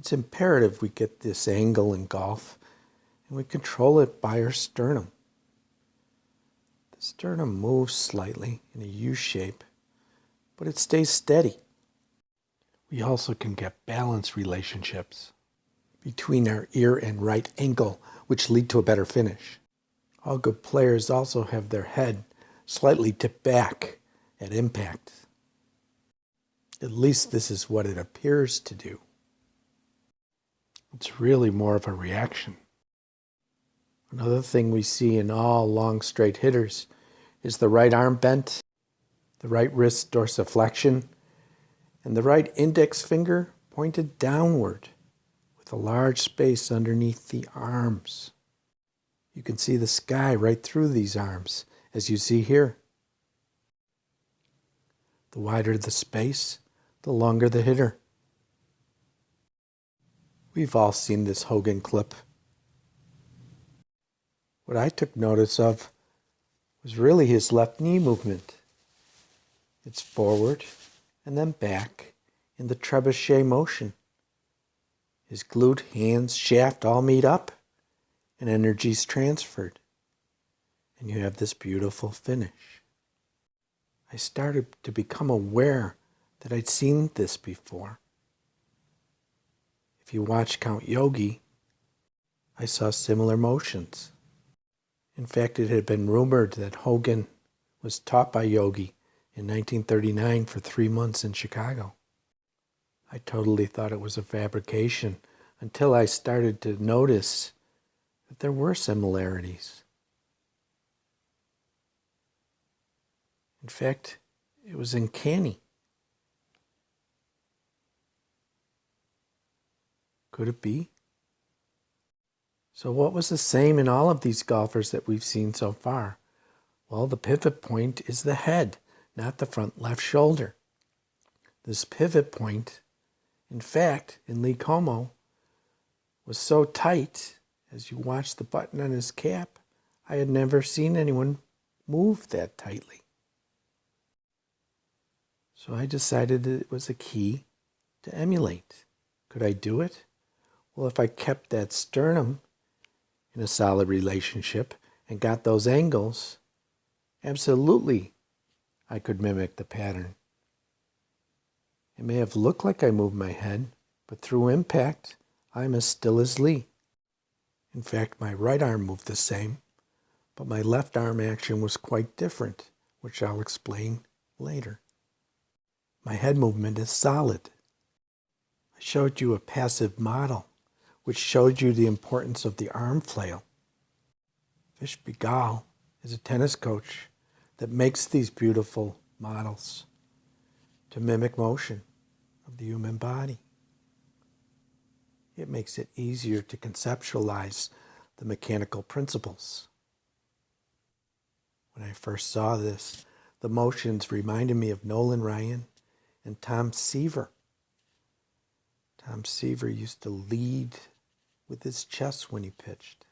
It's imperative we get this angle in golf, and we control it by our sternum. The sternum moves slightly in a U shape, but it stays steady. We also can get balance relationships between our ear and right ankle, which lead to a better finish. All good players also have their head slightly tipped back at impact. At least this is what it appears to do. It's really more of a reaction. Another thing we see in all long straight hitters is the right arm bent, the right wrist dorsiflexion, and the right index finger pointed downward with a large space underneath the arms. You can see the sky right through these arms, as you see here. The wider the space, the longer the hitter. We've all seen this Hogan clip. What I took notice of was really his left knee movement. It's forward and then back in the trebuchet motion. His glute, hands, shaft all meet up and energy's transferred. And you have this beautiful finish. I started to become aware that I'd seen this before. If you watch Count Yogi, I saw similar motions. In fact, it had been rumored that Hogan was taught by Yogi in 1939 for 3 months in Chicago. I totally thought it was a fabrication until I started to notice that there were similarities. In fact, it was uncanny. Could it be? So what was the same in all of these golfers that we've seen so far? Well, the pivot point is the head, not the front left shoulder. This pivot point, in fact, in Lee Como, was so tight, as you watch the button on his cap, I had never seen anyone move that tightly. So I decided that it was a key to emulate. Could I do it? Well, if I kept that sternum in a solid relationship and got those angles, absolutely I could mimic the pattern. It may have looked like I moved my head, but through impact, I'm as still as Lee. In fact, my right arm moved the same, but my left arm action was quite different, which I'll explain later. My head movement is solid. I showed you a passive model, which showed you the importance of the arm flail. Fish Begal is a tennis coach that makes these beautiful models to mimic motion of the human body. It makes it easier to conceptualize the mechanical principles. When I first saw this, the motions reminded me of Nolan Ryan and Tom Seaver. Tom Seaver used to lead with his chest when he pitched.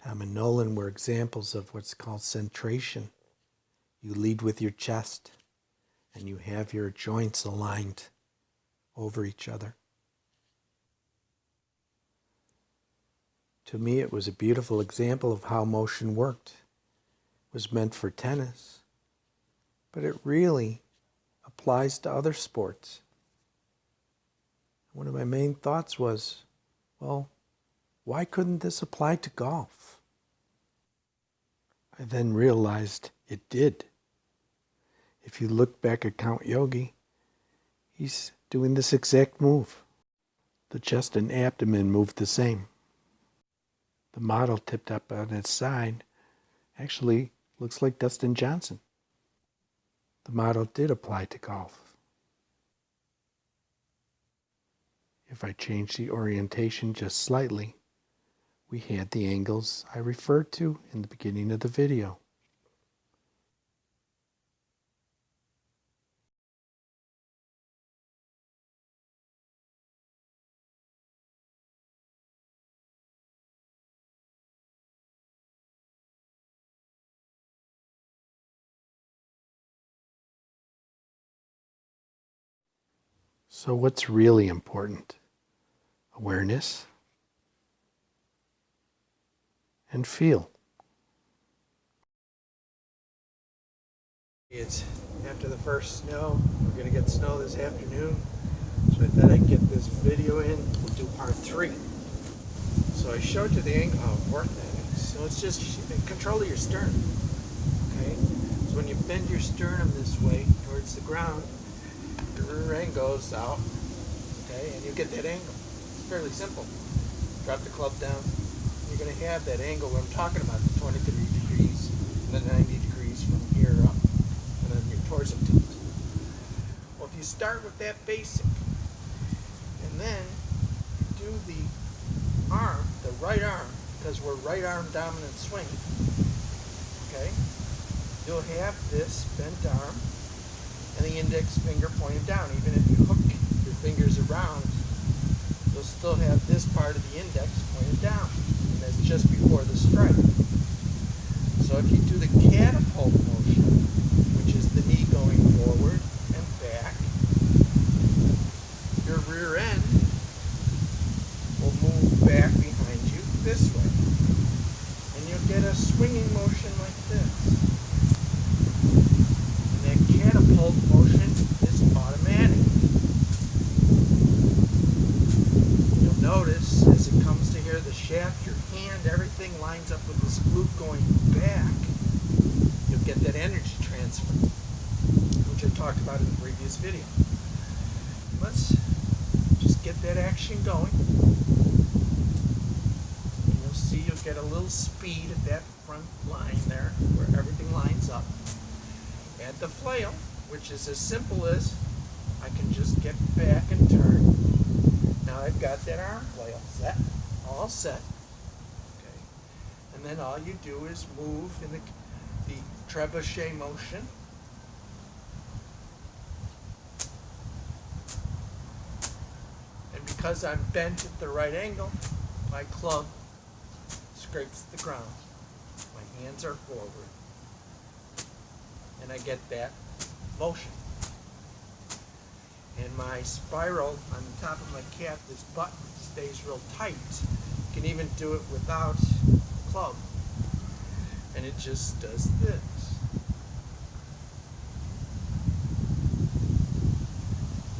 Tom and Nolan were examples of what's called centration. You lead with your chest, and you have your joints aligned over each other. To me, it was a beautiful example of how motion worked. It was meant for tennis, but it really applies to other sports. One of my main thoughts was, well, why couldn't this apply to golf? I then realized it did. If you look back at Count Yogi, he's doing this exact move. The chest and abdomen move the same. The model tipped up on its side actually looks like Dustin Johnson. The model did apply to golf. If I change the orientation just slightly, we had the angles I referred to in the beginning of the video. So what's really important? Awareness and feel. It's after the first snow. We're going to get snow this afternoon. So I thought I'd get this video in. We'll do part 3. So I showed you the angle, how important that is. So it's just control of your sternum. Okay? So when you bend your sternum this way towards the ground, your rear end goes out. Okay? And you get that angle. It's fairly simple. Drop the club down. You're going to have that angle where I'm talking about, the 23 degrees and then 90 degrees from here up. And then your torso tilts. Well, if you start with that basic, and then you do the arm, the right arm, because we're right arm dominant swing, okay, you'll have this bent arm and the index finger pointed down. Even if you hook your fingers around, you'll still have this part of the index pointed down, and that's just before the strike. So if you do the catapult motion, which is the knee going forward and back, your rear end will move back behind you this way. And you'll get a swinging motion like this. And that catapult motion is automatic. You'll notice as it comes to here, the shaft, your hand, everything lines up with this glute going back. You'll get that energy transfer, which I talked about in the previous video. Let's just get that action going. And you'll see you'll get a little speed at that front line there where everything lines up. Add the flail, which is as simple as I can just get back and turn. Now I've got that arm flail set, all set. Okay. And then all you do is move in the trebuchet motion. Because I'm bent at the right angle, my club scrapes the ground. My hands are forward. And I get that motion. And my spiral on the top of my cap, this button stays real tight. You can even do it without club. And it just does this.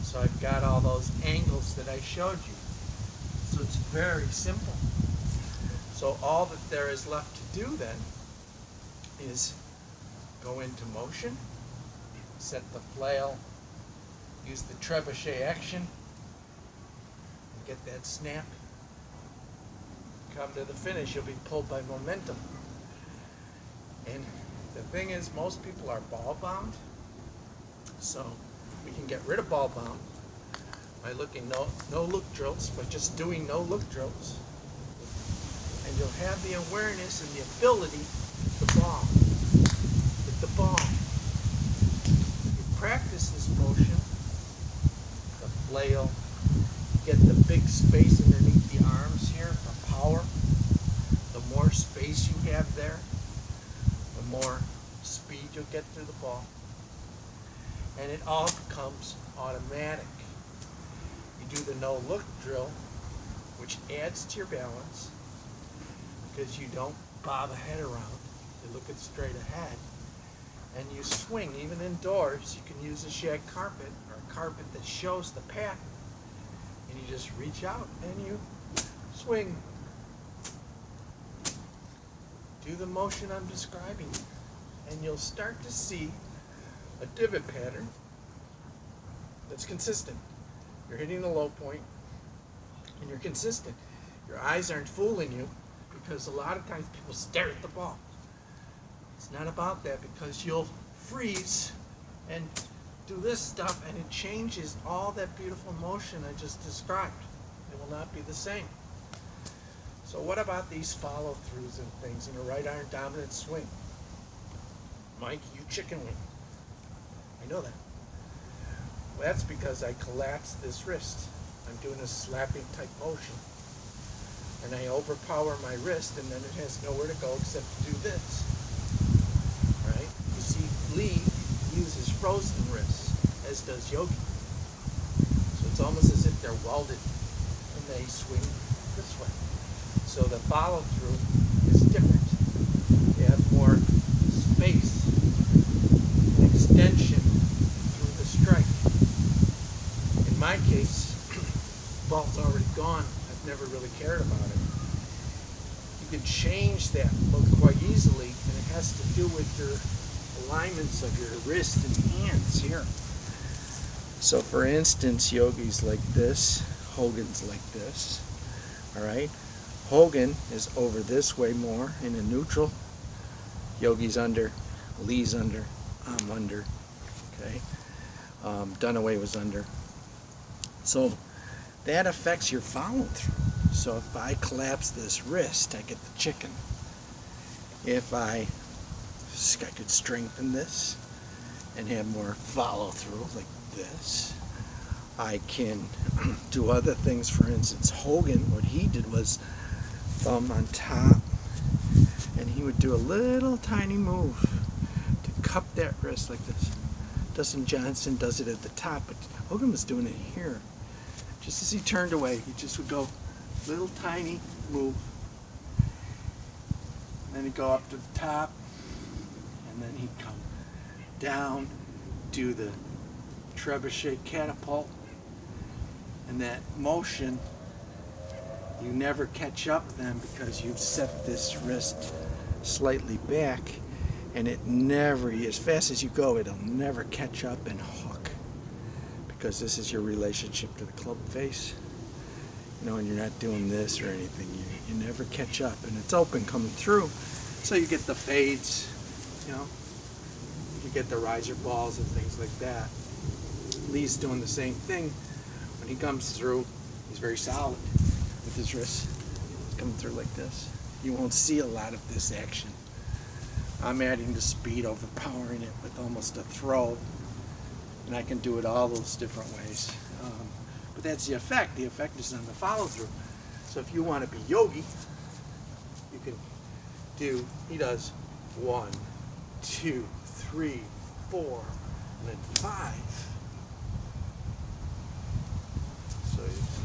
So I've got all those angles that I showed you. So it's very simple. So all that there is left to do then is go into motion, set the flail, use the trebuchet action, and get that snap. Come to the finish, you'll be pulled by momentum. And the thing is, most people are ball bound. So we can get rid of ball bound by looking no look drills, but just doing no look drills. And you'll have the awareness and the ability to hit the ball. Hit the ball. You practice this motion, the flail, get the big space underneath the arms here for power. The more space you have there, the more speed you'll get through the ball. And it all becomes automatic. You do the no-look drill, which adds to your balance because you don't bob the head around. You look it straight ahead. And you swing. Even indoors, you can use a shag carpet or a carpet that shows the pattern. And you just reach out and you swing. Do the motion I'm describing. And you'll start to see a divot pattern that's consistent. You're hitting the low point and you're consistent. Your eyes aren't fooling you because a lot of times people stare at the ball. It's not about that because you'll freeze and do this stuff and it changes all that beautiful motion I just described. It will not be the same. So what about these follow-throughs and things in a right arm dominant swing? Mike, you chicken wing. I know that. Well, that's because I collapsed this wrist. I'm doing a slapping type motion. And I overpower my wrist and then it has nowhere to go except to do this. Right? You see, Lee uses frozen wrists, as does Yogi. So almost as if they're welded when they swing this way. So the follow through is different. You have more space, an extension through the strike. In my case, ball's already gone. I've never really cared about it. You can change that look quite easily, and it has to do with your alignments of your wrist and hands here. So for instance, Yogi's like this, Hogan's like this. All right, Hogan is over this way more in a neutral. Yogi's under, Lee's under, I'm under. Okay, Dunaway was under. So that affects your follow through. So if I collapse this wrist, I get the chicken. If I could strengthen this and have more follow through like this. I can do other things. For instance, Hogan, what he did was thumb on top, and he would do a little tiny move to cup that wrist like this. Dustin Johnson does it at the top, but Hogan was doing it here. Just as he turned away, he just would go little tiny move, and then he'd go up to the top, and then he'd come down, do the trebuchet catapult, and that motion, you never catch up then because you've set this wrist slightly back, and it never, as fast as you go, it'll never catch up and hook, because this is your relationship to the club face. You know, and you're not doing this or anything. You never catch up, and it's open coming through. So you get the fades, you know, you get the riser balls and things like that. Lee's doing the same thing. When he comes through, he's very solid with his wrist. He's coming through like this. You won't see a lot of this action. I'm adding the speed, overpowering it with almost a throw, and I can do it all those different ways. But that's the effect. The effect is on the follow through. So if you want to be Yogi, you can do, he does 1, 2, 3, 4, and then 5. So it's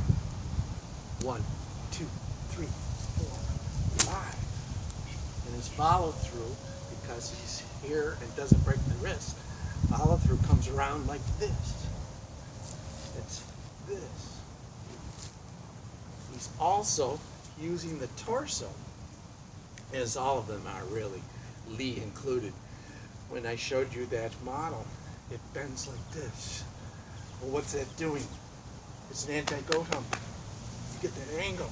1, 2, 3, 4, 5. And his follow through, because he's here and doesn't break the wrist, follow through comes around like this. It's this. He's also using the torso, as all of them are really, Lee included. When I showed you that model, it bends like this. Well, what's that doing? It's an anti-goat hump. You get that angle,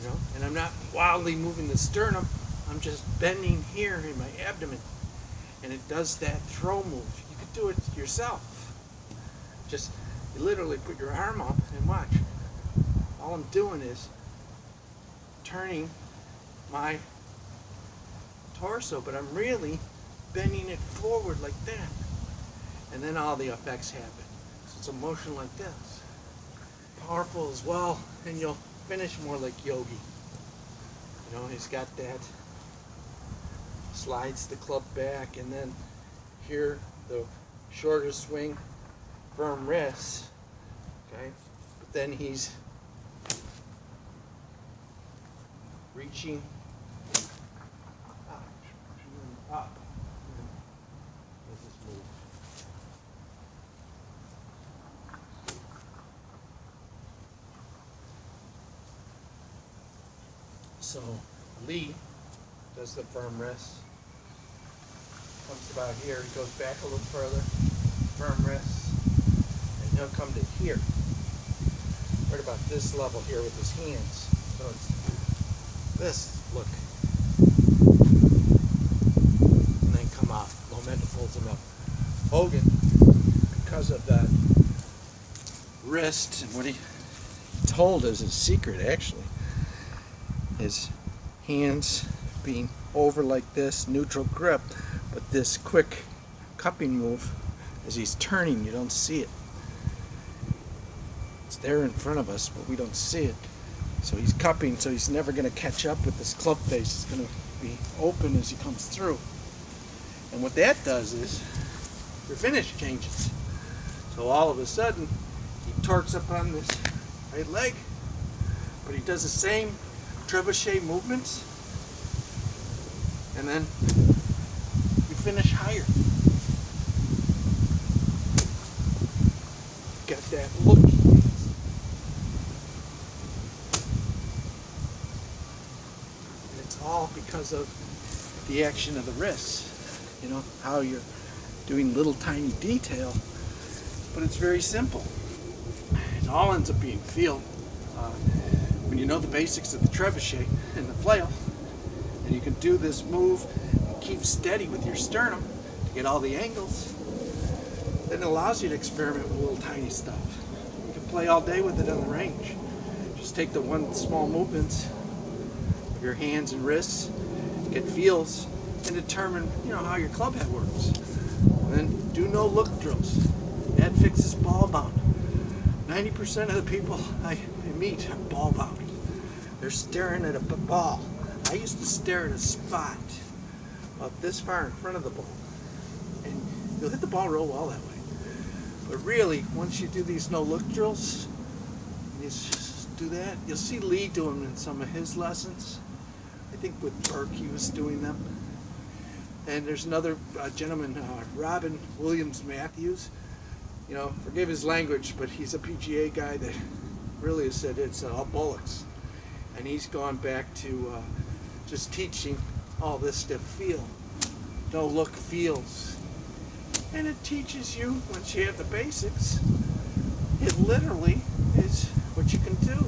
you know. And I'm not wildly moving the sternum. I'm just bending here in my abdomen, and it does that throw move. You could do it yourself. Just you literally put your arm up and watch. All I'm doing is turning my torso, but I'm really bending it forward like that. And then all the effects happen. So it's a motion like this. Powerful as well, and you'll finish more like Yogi. You know, he's got that, slides the club back, and then here the shorter swing, firm wrists, okay? But then he's reaching up. Let's just move. So Lee does the firm wrist. Comes about here, he goes back a little further, firm wrist, and he'll come to here. Right about this level here with his hands. So it's this, look. And then come up. Momentum pulls him up. Hogan, because of that wrist and what he told us his secret actually, his hands being over like this, neutral grip, but this quick cupping move as he's turning, you don't see it. It's there in front of us, but we don't see it. So he's cupping, so he's never going to catch up with this club face. It's going to be open as he comes through. And what that does is your finish changes. So all of a sudden, He torques up on this right leg, but he does the same trebuchet movements, and then you finish higher. Get that look. And it's all because of the action of the wrists. You know, how you're doing little tiny detail, but it's very simple. It all ends up being feel. When you know the basics of the trebuchet and the flail, and you can do this move and keep steady with your sternum to get all the angles, then it allows you to experiment with little tiny stuff. You can play all day with it on the range. Just take the one small movements of your hands and wrists, get feels, and determine, you know, how your club head works. And then do no look drills. That fixes ball bound. 90% of the people I meet are ball bound. They're staring at a ball. I used to stare at a spot about this far in front of the ball, and you'll hit the ball real well that way. But really, once you do these no look drills, you just do that. You'll see Lee do them in some of his lessons. I think with Burke he was doing them. And there's another gentleman, Robin Williams Matthews. You know, forgive his language, but he's a PGA guy that really has said it's all bullocks. And he's gone back to just teaching all this to feel. No look feels. And it teaches you, once you have the basics, it literally is what you can do.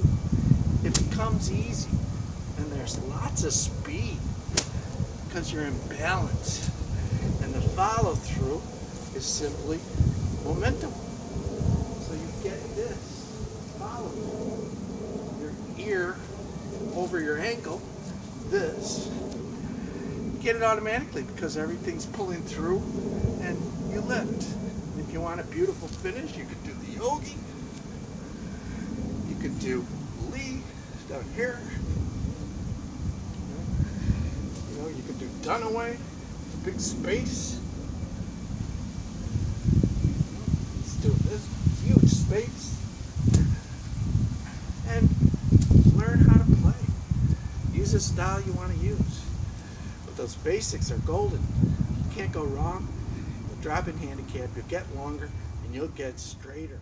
It becomes easy. And there's lots of speed because you're in balance. And the follow through is simply momentum. So you get this follow through. Your ear over your ankle, this. You get it automatically because everything's pulling through and you lift. If you want a beautiful finish, you could do the yogi. You could do Lee down here. You know, you could do Dunaway, big space. Let's do this huge space. And learn how to play. Use the style you want to use. But those basics are golden. You can't go wrong. You'll drop in handicap, you'll get longer, and you'll get straighter.